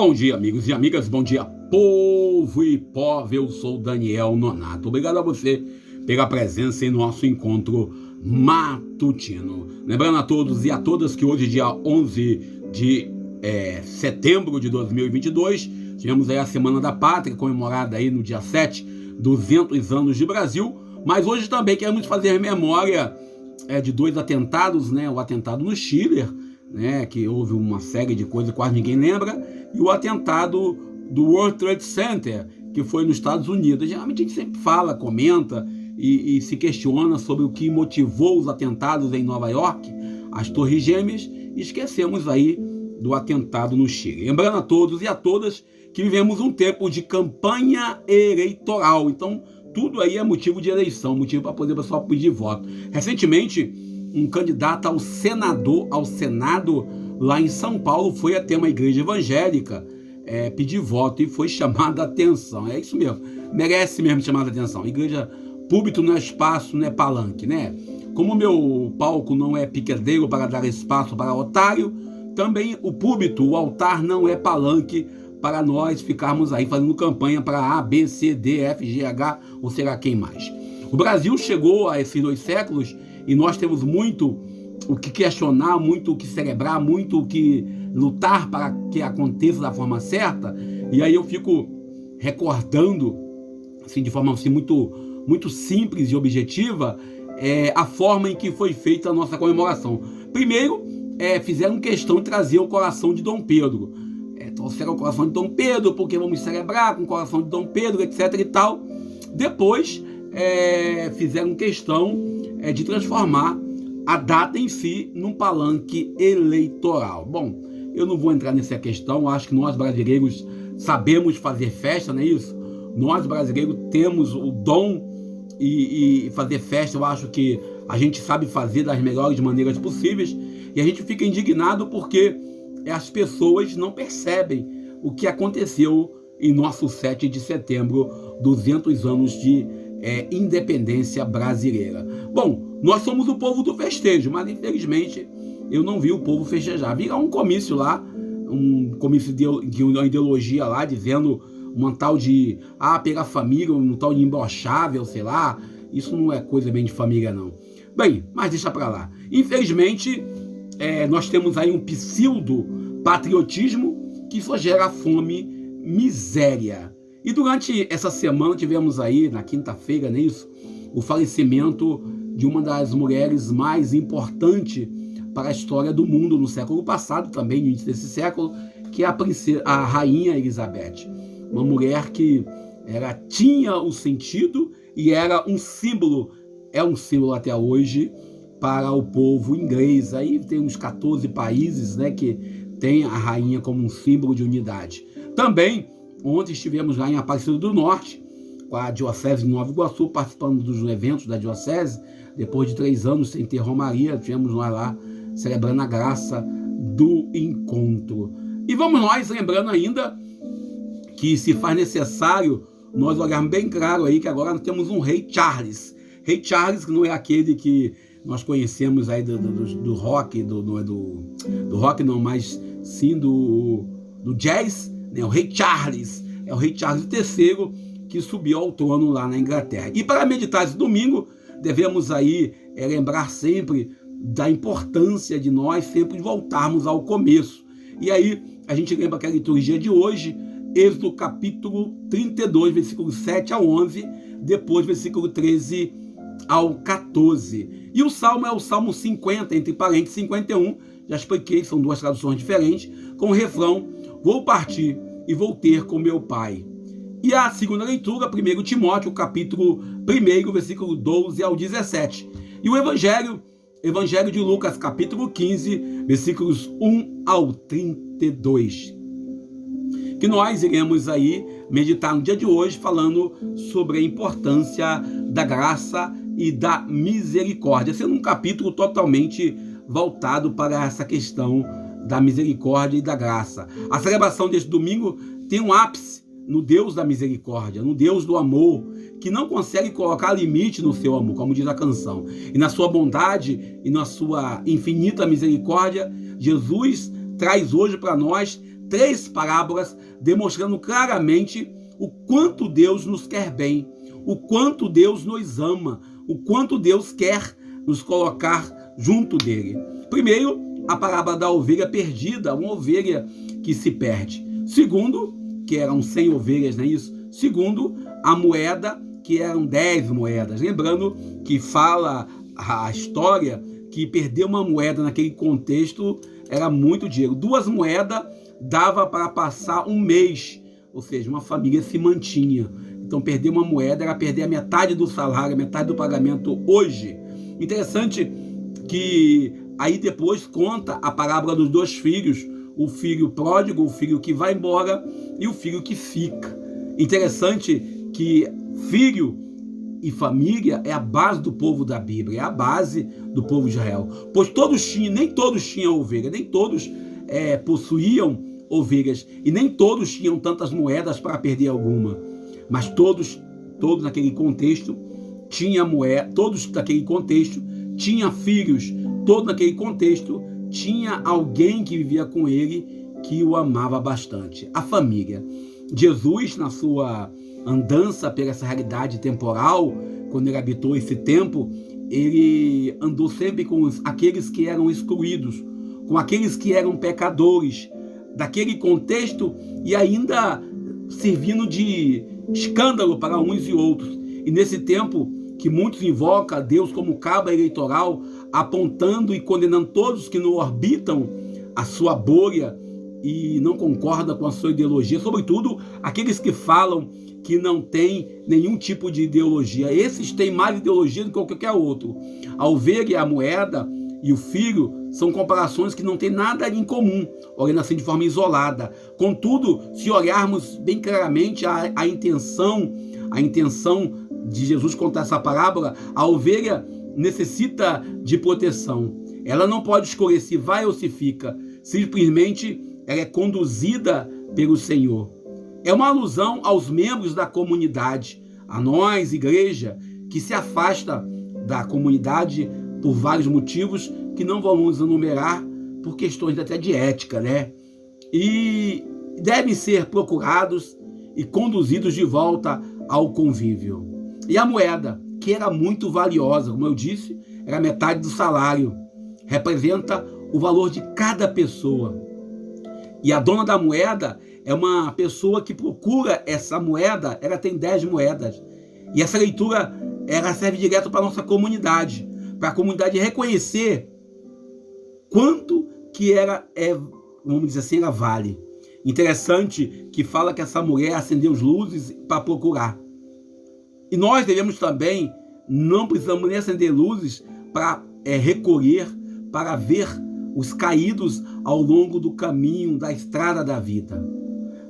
Bom dia, amigos e amigas, bom dia, povo e povo, eu sou Daniel Nonato. Obrigado a você pela presença em nosso encontro matutino. Lembrando a todos e a todas que hoje, dia 11 de setembro de 2022, tivemos aí a Semana da Pátria, comemorada aí no dia 7, 200 anos de Brasil, mas hoje também queremos fazer memória de dois atentados, né? O atentado no Chile, né, que houve uma série de coisas que quase ninguém lembra, e o atentado do World Trade Center, que foi nos Estados Unidos. Geralmente a gente sempre fala, comenta e se questiona sobre o que motivou os atentados em Nova York, as Torres Gêmeas, e esquecemos aí do atentado no Chile. Lembrando a todos e a todas que vivemos um tempo de campanha eleitoral, então tudo aí é motivo de eleição, motivo para poder o pessoal pedir voto. Recentemente, um candidato ao Senado lá em São Paulo foi até uma igreja evangélica pedir voto e foi chamada a atenção. É isso mesmo, merece mesmo chamar a atenção. Igreja púlpito não é espaço, não é palanque, né? Como o meu palco não é piquedeiro para dar espaço para otário, também o púlpito, o altar não é palanque para nós ficarmos aí fazendo campanha para A, B, C, D, F, G, H ou será quem mais. O Brasil chegou a esses 2 séculos e nós temos muito o que questionar, muito o que celebrar, muito o que lutar para que aconteça da forma certa. E aí eu fico recordando, assim, de forma assim, muito simples e objetiva, a forma em que foi feita a nossa comemoração. Primeiro, fizeram questão de trazer o coração de Dom Pedro. Trouxeram o coração de Dom Pedro, porque vamos celebrar com o coração de Dom Pedro, etc. e tal. Depois, fizeram questão de transformar a data em si num palanque eleitoral. Bom, eu não vou entrar nessa questão, acho que nós brasileiros sabemos fazer festa, não é isso? Nós brasileiros temos o dom e fazer festa, eu acho que a gente sabe fazer das melhores maneiras possíveis, e a gente fica indignado porque as pessoas não percebem o que aconteceu em nosso 7 de setembro, 200 anos de independência brasileira. Bom, nós somos o povo do festejo, mas infelizmente eu não vi o povo festejar. Vi um comício lá, um comício de uma ideologia lá, dizendo uma tal de, pegar família, um tal de imbrochável, sei lá. Isso não é coisa bem de família, não. Bem, mas deixa pra lá. Infelizmente, nós temos aí um pseudo-patriotismo que só gera fome, miséria. E durante essa semana tivemos aí, na quinta-feira, não é isso? O falecimento de uma das mulheres mais importantes para a história do mundo no século passado, também no início desse século, que é a rainha Elizabeth. Uma mulher que tinha o sentido e era um símbolo, é um símbolo até hoje para o povo inglês. Aí tem uns 14 países, né, que tem a rainha como um símbolo de unidade. Também, ontem estivemos lá em Aparecida do Norte, com a Diocese de Nova Iguaçu, participando dos eventos da Diocese. Depois de 3 anos sem ter romaria, tivemos nós lá celebrando a graça do encontro. E vamos nós lembrando ainda que se faz necessário nós olharmos bem claro aí que agora nós temos um rei Charles. Rei Charles, que não é aquele que nós conhecemos aí do rock, do rock não, mas sim do jazz, né? O rei Charles, é o rei Charles III que subiu ao trono lá na Inglaterra. E para meditar esse domingo, devemos aí lembrar sempre da importância de nós sempre voltarmos ao começo. E aí a gente lembra que a liturgia de hoje, Êxodo capítulo 32, versículo 7 a 11, depois versículo 13 ao 14. E o salmo é o Salmo 50, entre parênteses 51, já expliquei, são 2 traduções diferentes, com o refrão: vou partir e vou ter com meu pai. E a segunda leitura, 1 Timóteo, capítulo 1, versículo 12 ao 17. E o Evangelho de Lucas, capítulo 15, versículos 1 ao 32. Que nós iremos aí meditar no dia de hoje, falando sobre a importância da graça e da misericórdia, sendo um capítulo totalmente voltado para essa questão da misericórdia e da graça. A celebração deste domingo tem um ápice no Deus da misericórdia, no Deus do amor, que não consegue colocar limite no seu amor, como diz a canção. E na sua bondade e na sua infinita misericórdia, Jesus traz hoje para nós 3 parábolas demonstrando claramente o quanto Deus nos quer bem, o quanto Deus nos ama, o quanto Deus quer nos colocar junto dele. Primeiro, a parábola da ovelha perdida, uma ovelha que se perde. Segundo, que eram 100 ovelhas, não é isso? Segundo, a moeda, que eram 10 moedas. Lembrando que fala a história que perder uma moeda naquele contexto era muito dinheiro. 2 moedas dava para passar um mês, ou seja, uma família se mantinha. Então, perder uma moeda era perder a metade do salário, a metade do pagamento hoje. Interessante que aí depois conta a parábola dos 2 filhos, o filho pródigo, o filho que vai embora e o filho que fica. Interessante que filho e família é a base do povo da Bíblia, é a base do povo de Israel. Pois nem todos tinham ovelha, nem todos possuíam ovelhas, e nem todos tinham tantas moedas para perder alguma. Mas todos naquele contexto tinham moeda, todos naquele contexto tinham filhos, todos naquele contexto tinha alguém que vivia com ele que o amava bastante. A família. Jesus, na sua andança pela essa realidade temporal, quando ele habitou esse tempo, ele andou sempre com aqueles que eram excluídos, com aqueles que eram pecadores, daquele contexto, e ainda servindo de escândalo para uns e outros. E nesse tempo que muitos invocam a Deus como cabo eleitoral, apontando e condenando todos que não orbitam a sua bolha e não concordam com a sua ideologia, sobretudo aqueles que falam que não tem nenhum tipo de ideologia. Esses têm mais ideologia do que qualquer outro. A ovelha e a moeda e o filho são comparações que não têm nada em comum, olhando assim de forma isolada. Contudo, se olharmos bem claramente a intenção de Jesus contar essa parábola, a ovelha necessita de proteção. Ela não pode escolher se vai ou se fica. Simplesmente ela é conduzida pelo Senhor. É uma alusão aos membros da comunidade, a nós, igreja, que se afasta da comunidade por vários motivos que não vamos enumerar por questões até de ética, né? E devem ser procurados e conduzidos de volta ao convívio. E a moeda, que era muito valiosa, como eu disse, era metade do salário, representa o valor de cada pessoa. E a dona da moeda é uma pessoa que procura essa moeda, ela tem 10 moedas. E essa leitura, ela serve direto para a nossa comunidade, para a comunidade reconhecer quanto que vamos dizer assim, ela vale. Interessante que fala que essa mulher acendeu as luzes para procurar. E nós devemos também, não precisamos nem acender luzes para recolher, para ver os caídos ao longo do caminho, da estrada da vida.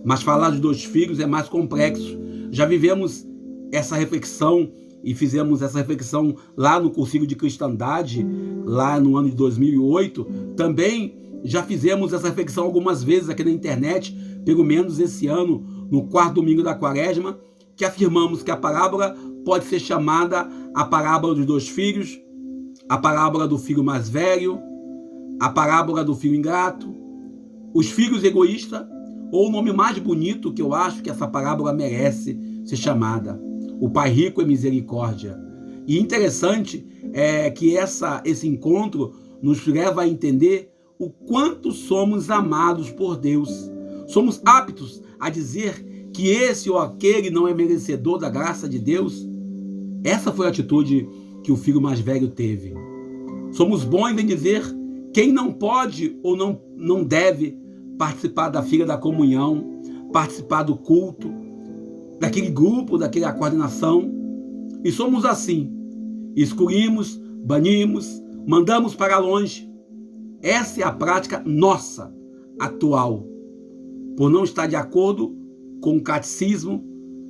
Mas falar dos 2 filhos é mais complexo. Já vivemos essa reflexão e fizemos essa reflexão lá no Cursinho de Cristandade, lá no ano de 2008. Também já fizemos essa reflexão algumas vezes aqui na internet, pelo menos esse ano, no 4º domingo da Quaresma, que afirmamos que a parábola pode ser chamada a parábola dos 2 filhos, a parábola do filho mais velho, a parábola do filho ingrato, os filhos egoístas, ou o nome mais bonito que eu acho que essa parábola merece ser chamada, o pai rico é misericórdia. E interessante é que esse encontro nos leva a entender o quanto somos amados por Deus. Somos aptos a dizer que esse ou aquele não é merecedor da graça de Deus? Essa foi a atitude que o filho mais velho teve. Somos bons em dizer quem não pode ou não deve participar da fila da comunhão, participar do culto, daquele grupo, daquela coordenação. E somos assim. Excluímos, banimos, mandamos para longe. Essa é a prática nossa, atual. Por não estar de acordo com o catecismo,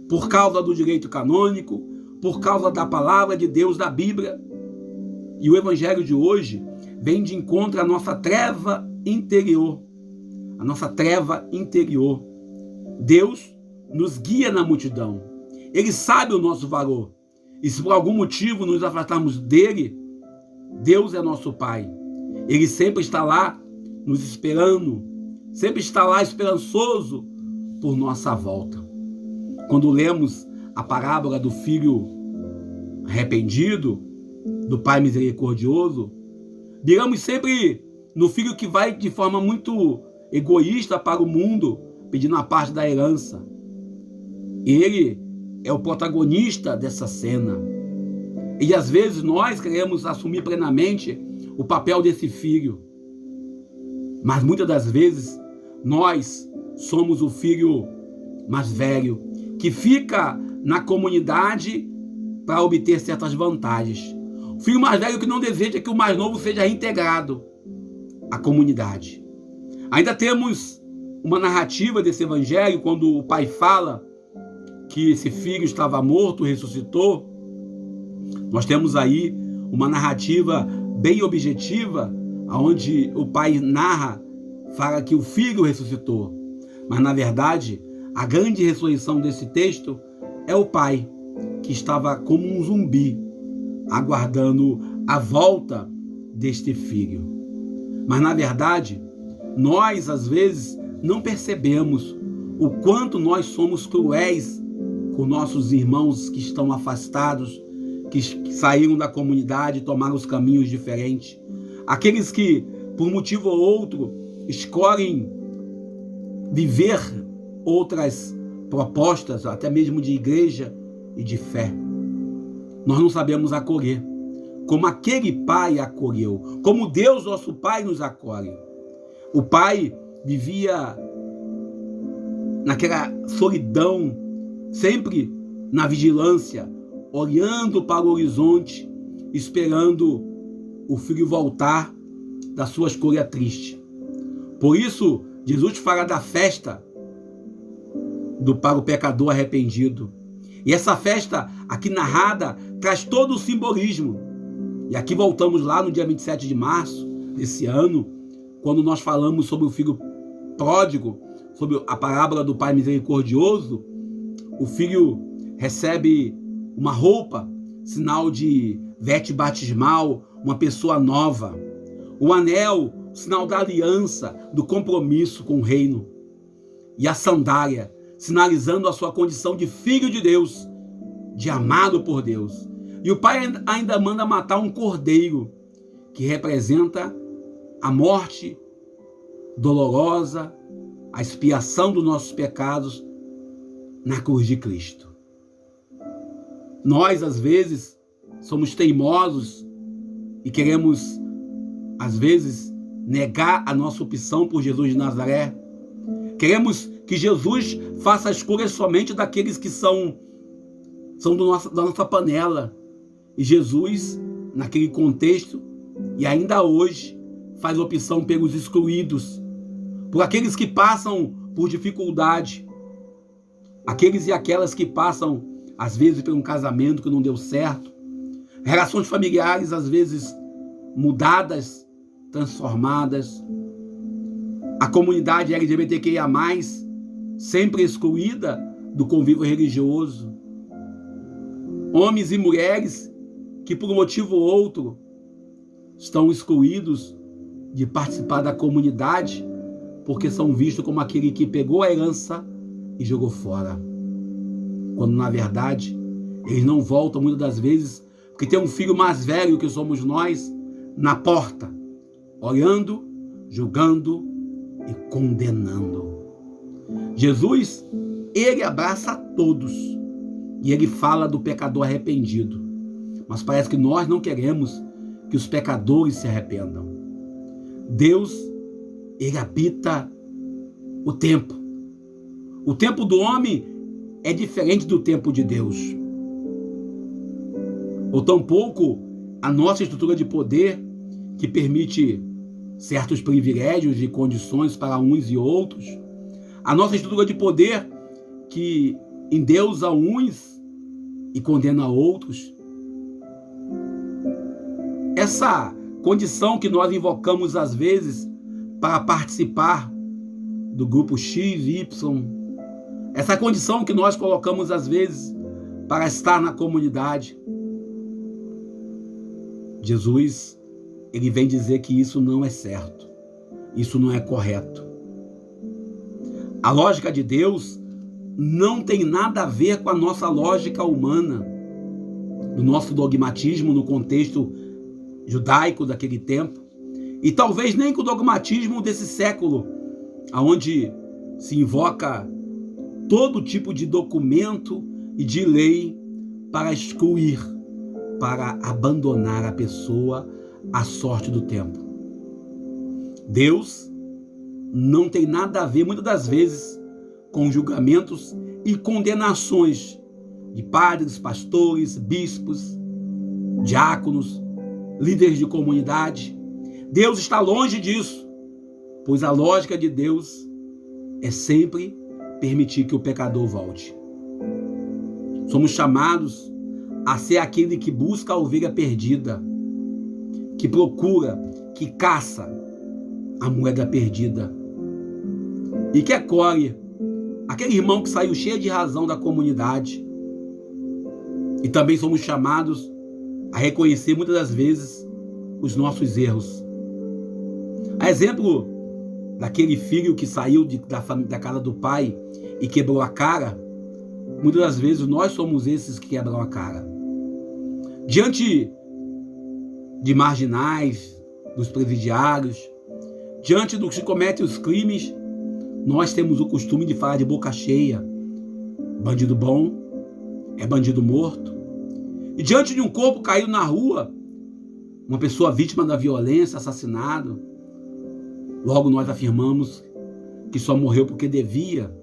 por causa do direito canônico, por causa da palavra de Deus, da Bíblia. E o evangelho de hoje vem de encontro à nossa treva interior. A nossa treva interior. Deus nos guia na multidão. Ele sabe o nosso valor. E se por algum motivo nos afastarmos dele, Deus é nosso Pai. Ele sempre está lá nos esperando, sempre está lá esperançoso por nossa volta. Quando lemos a parábola do filho arrependido, do pai misericordioso, miramos sempre no filho que vai de forma muito egoísta para o mundo, pedindo a parte da herança. Ele é o protagonista dessa cena. E às vezes nós queremos assumir plenamente o papel desse filho. Mas muitas das vezes nós somos o filho mais velho, que fica na comunidade para obter certas vantagens. O filho mais velho que não deseja que o mais novo seja reintegrado à comunidade. Ainda temos uma narrativa desse evangelho, quando o pai fala que esse filho estava morto, ressuscitou. Nós temos aí uma narrativa bem objetiva, onde o pai narra, fala que o filho ressuscitou. Mas, na verdade, a grande ressurreição desse texto é o pai, que estava como um zumbi, aguardando a volta deste filho. Mas, na verdade, nós, às vezes, não percebemos o quanto nós somos cruéis com nossos irmãos que estão afastados, que saíram da comunidade e tomaram os caminhos diferentes. Aqueles que, por motivo ou outro, escolhem viver outras propostas, até mesmo de igreja e de fé. Nós não sabemos acolher, como aquele pai acolheu, como Deus, nosso Pai, nos acolhe. O pai vivia naquela solidão, sempre na vigilância, olhando para o horizonte, esperando o filho voltar da sua escolha triste. Por isso, Jesus fala da festa para o pecador arrependido. E essa festa aqui narrada traz todo o simbolismo. E aqui voltamos lá no dia 27 de março desse ano, quando nós falamos sobre o filho pródigo, sobre a parábola do pai misericordioso. O filho recebe uma roupa, sinal de veste batismal, uma pessoa nova. O anel, sinal da aliança, do compromisso com o reino. E a sandália, sinalizando a sua condição de filho de Deus, de amado por Deus. E o pai ainda manda matar um cordeiro, que representa a morte dolorosa, a expiação dos nossos pecados na cruz de Cristo. Nós, às vezes, somos teimosos e queremos, às vezes, negar a nossa opção por Jesus de Nazaré. Queremos que Jesus faça a escolha somente daqueles que são da nossa panela. E Jesus, naquele contexto, e ainda hoje, faz opção pelos excluídos, por aqueles que passam por dificuldade, aqueles e aquelas que passam, às vezes, por um casamento que não deu certo, relações familiares, às vezes, mudadas, transformadas, a comunidade LGBTQIA+, sempre excluída do convívio religioso, homens e mulheres que, por um motivo ou outro, estão excluídos de participar da comunidade, porque são vistos como aquele que pegou a herança e jogou fora. Quando, na verdade, eles não voltam muitas das vezes, porque tem um filho mais velho que somos nós, na porta, olhando, julgando e condenando. Jesus, ele abraça a todos e ele fala do pecador arrependido. Mas parece que nós não queremos que os pecadores se arrependam. Deus, ele habita o tempo. O tempo do homem é diferente do tempo de Deus. Ou tampouco a nossa estrutura de poder, que permite certos privilégios e condições para uns e outros. A nossa estrutura de poder, que endeusa uns e condena outros. Essa condição que nós invocamos às vezes para participar do grupo X, Y, essa condição que nós colocamos às vezes para estar na comunidade. Jesus, ele vem dizer que isso não é certo, isso não é correto. A lógica de Deus não tem nada a ver com a nossa lógica humana, do nosso dogmatismo no contexto judaico daquele tempo, e talvez nem com o dogmatismo desse século, onde se invoca todo tipo de documento e de lei para excluir, para abandonar a pessoa à sorte do tempo. Deus não tem nada a ver, muitas das vezes, com julgamentos e condenações de padres, pastores, bispos, diáconos, líderes de comunidade. Deus está longe disso, pois a lógica de Deus é sempre permitir que o pecador volte. Somos chamados a ser aquele que busca a ovelha perdida, que procura, que caça a moeda perdida e que acolhe aquele irmão que saiu cheio de razão da comunidade. E também somos chamados a reconhecer muitas das vezes os nossos erros. A exemplo daquele filho que saiu da casa do pai e quebrou a cara, muitas das vezes nós somos esses que quebram a cara. Diante de marginais, dos presidiários, diante dos que cometem os crimes, nós temos o costume de falar de boca cheia. Bandido bom é bandido morto. E diante de um corpo caído na rua, uma pessoa vítima da violência, assassinado, logo nós afirmamos que só morreu porque devia.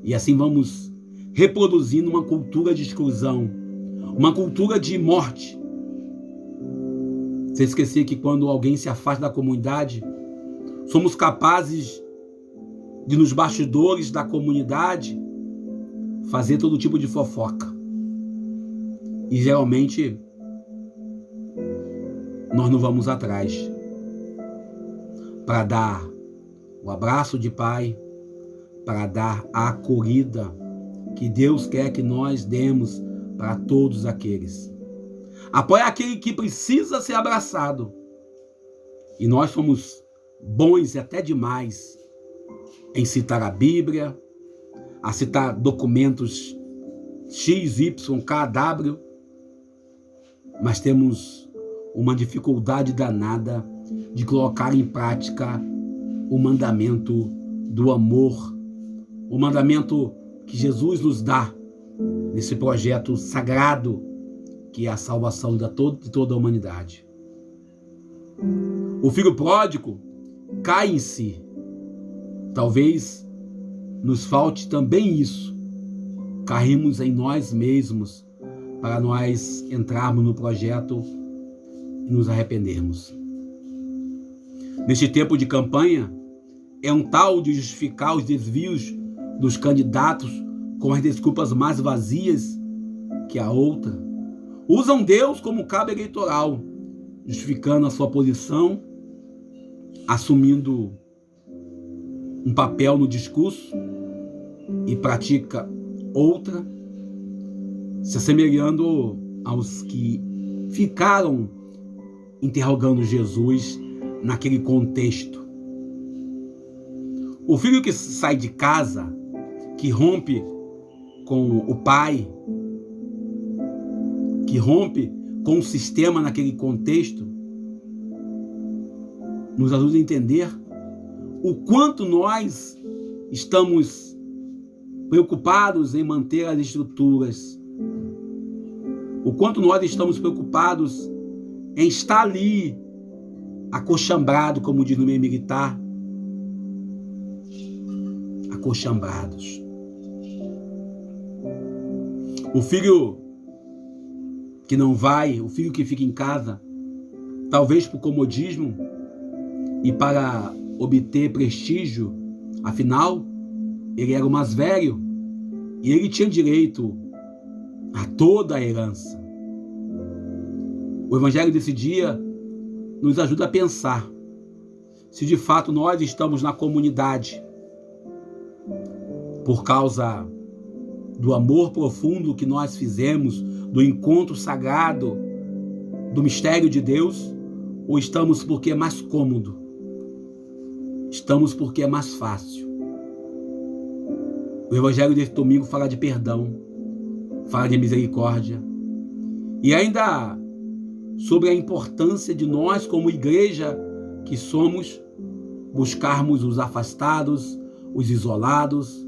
E assim vamos reproduzindo uma cultura de exclusão, uma cultura de morte. Sem esquecer que quando alguém se afasta da comunidade, somos capazes de, nos bastidores da comunidade, fazer todo tipo de fofoca. E geralmente nós não vamos atrás para dar o abraço de pai, para dar a acolhida que Deus quer que nós demos para todos aqueles. Apoia aquele que precisa ser abraçado. E nós somos bons e até demais em citar a Bíblia, a citar documentos X, Y, K, W, mas temos uma dificuldade danada de colocar em prática o mandamento do amor, o mandamento que Jesus nos dá nesse projeto sagrado que é a salvação de toda a humanidade. O filho pródigo cai em si. Talvez nos falte também isso. Caímos em nós mesmos para nós entrarmos no projeto e nos arrependermos. Neste tempo de campanha, é um tal de justificar os desvios dos candidatos com as desculpas mais vazias que a outra. Usam Deus como cabo eleitoral, justificando a sua posição, assumindo um papel no discurso e pratica outra, se assemelhando aos que ficaram interrogando Jesus naquele contexto. O filho que sai de casa, que rompe com o pai, que rompe com o sistema naquele contexto, nos ajuda a entender o quanto nós estamos preocupados em manter as estruturas, o quanto nós estamos preocupados em estar ali, acochambrado, como diz no meio militar, acochambrados. O filho que não vai, o filho que fica em casa, talvez por comodismo e para obter prestígio, afinal, ele era o mais velho e ele tinha direito a toda a herança. O evangelho desse dia nos ajuda a pensar se de fato nós estamos na comunidade por causa do amor profundo que nós fizemos, do encontro sagrado, do mistério de Deus, ou estamos porque é mais cômodo, estamos porque é mais fácil. O evangelho desse domingo fala de perdão, fala de misericórdia e ainda sobre a importância de nós, como igreja que somos, buscarmos os afastados, os isolados,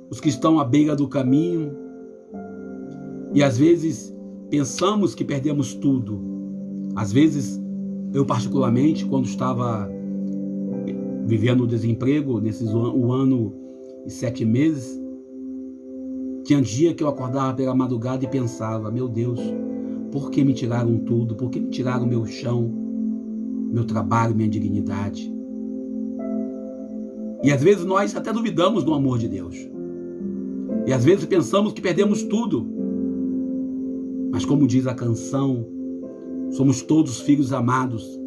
os que estão à beira do caminho. E às vezes pensamos que perdemos tudo. Às vezes, eu particularmente, quando estava vivendo o desemprego, nesses um ano e 7 meses, tinha dia que eu acordava pela madrugada e pensava, meu Deus, por que me tiraram tudo? Por que me tiraram meu chão, meu trabalho, minha dignidade? E às vezes nós até duvidamos do amor de Deus. E às vezes pensamos que perdemos tudo. Mas como diz a canção, somos todos filhos amados.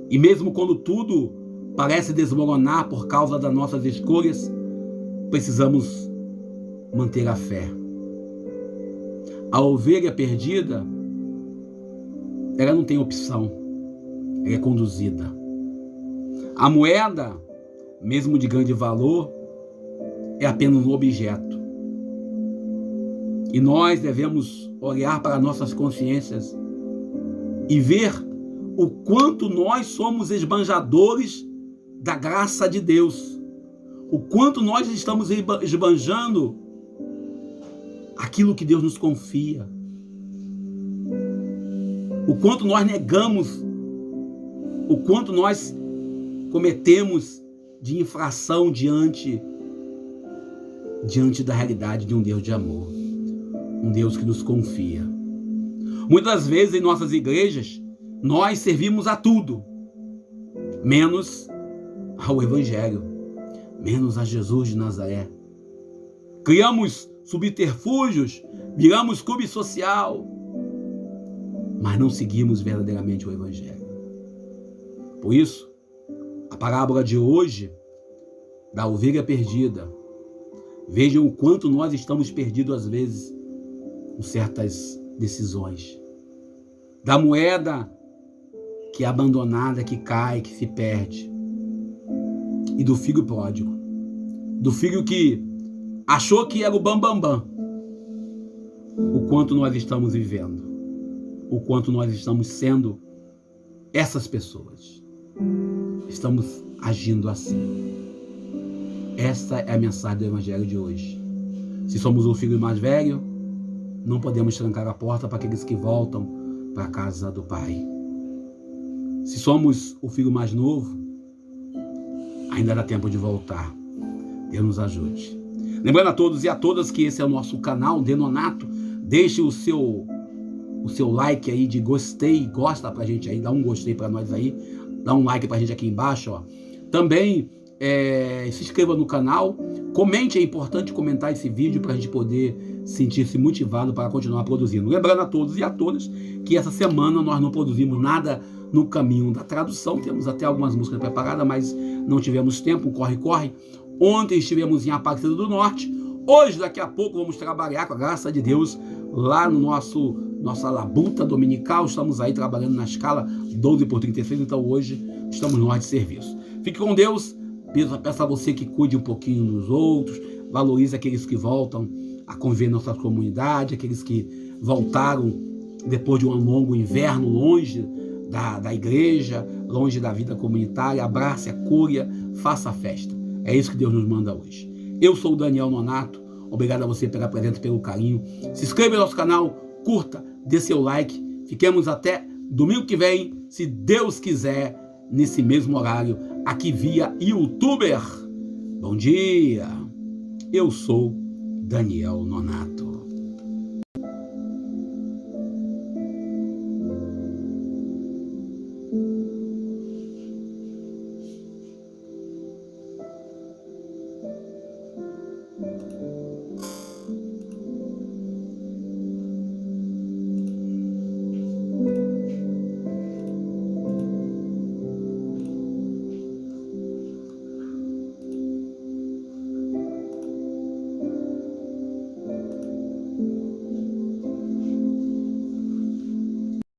E mesmo quando tudo parece desmoronar por causa das nossas escolhas, precisamos manter a fé. A ovelha perdida, ela não tem opção, ela é conduzida. A moeda, mesmo de grande valor, é apenas um objeto. E nós devemos olhar para nossas consciências e ver o quanto nós somos esbanjadores da graça de Deus. O quanto nós estamos esbanjando aquilo que Deus nos confia. O quanto nós negamos, o quanto nós cometemos de infração diante da realidade de um Deus de amor, um Deus que nos confia. Muitas vezes em nossas igrejas nós servimos a tudo, menos ao Evangelho, menos a Jesus de Nazaré. Criamos subterfúgios, viramos clube social, mas não seguimos verdadeiramente o Evangelho. Por isso, a parábola de hoje, da ovelha perdida, vejam o quanto nós estamos perdidos às vezes com certas decisões. Da moeda que é abandonada, que cai, que se perde. E do filho pródigo. Do filho que achou que era o bambambam. O quanto nós estamos vivendo. O quanto nós estamos sendo essas pessoas. Estamos agindo assim. Essa é a mensagem do Evangelho de hoje. Se somos o filho mais velho, não podemos trancar a porta para aqueles que voltam para a casa do Pai. Se somos o filho mais novo, ainda dá tempo de voltar. Deus nos ajude. Lembrando a todos e a todas que esse é o nosso canal de Nonato. Deixe o seu like aí de gostei, gosta pra gente aí, dá um gostei pra nós aí, dá um like pra gente aqui embaixo, ó. Também se inscreva no canal, comente, é importante comentar esse vídeo para a gente poder sentir-se motivado para continuar produzindo. Lembrando a todos e a todas que essa semana nós não produzimos nada no caminho da tradução, temos até algumas músicas preparadas, mas não tivemos tempo, corre. Ontem estivemos em Aparecida do Norte, hoje daqui a pouco vamos trabalhar com a graça de Deus lá no nossa labuta dominical, estamos aí trabalhando na escala 12/36, então hoje estamos no ar de serviço. Fique com Deus. Peço a você que cuide um pouquinho dos outros, valorize aqueles que voltam a conviver na nossa comunidade, aqueles que voltaram depois de um longo inverno longe da igreja, longe da vida comunitária. Abrace, acolha, faça a festa. É isso que Deus nos manda hoje. Eu sou o Daniel Nonato, obrigado a você pela presença e pelo carinho. Se inscreva no nosso canal, curta, dê seu like. Fiquemos até domingo que vem, se Deus quiser, nesse mesmo horário, aqui via YouTuber. Bom dia, eu sou Daniel Nonato.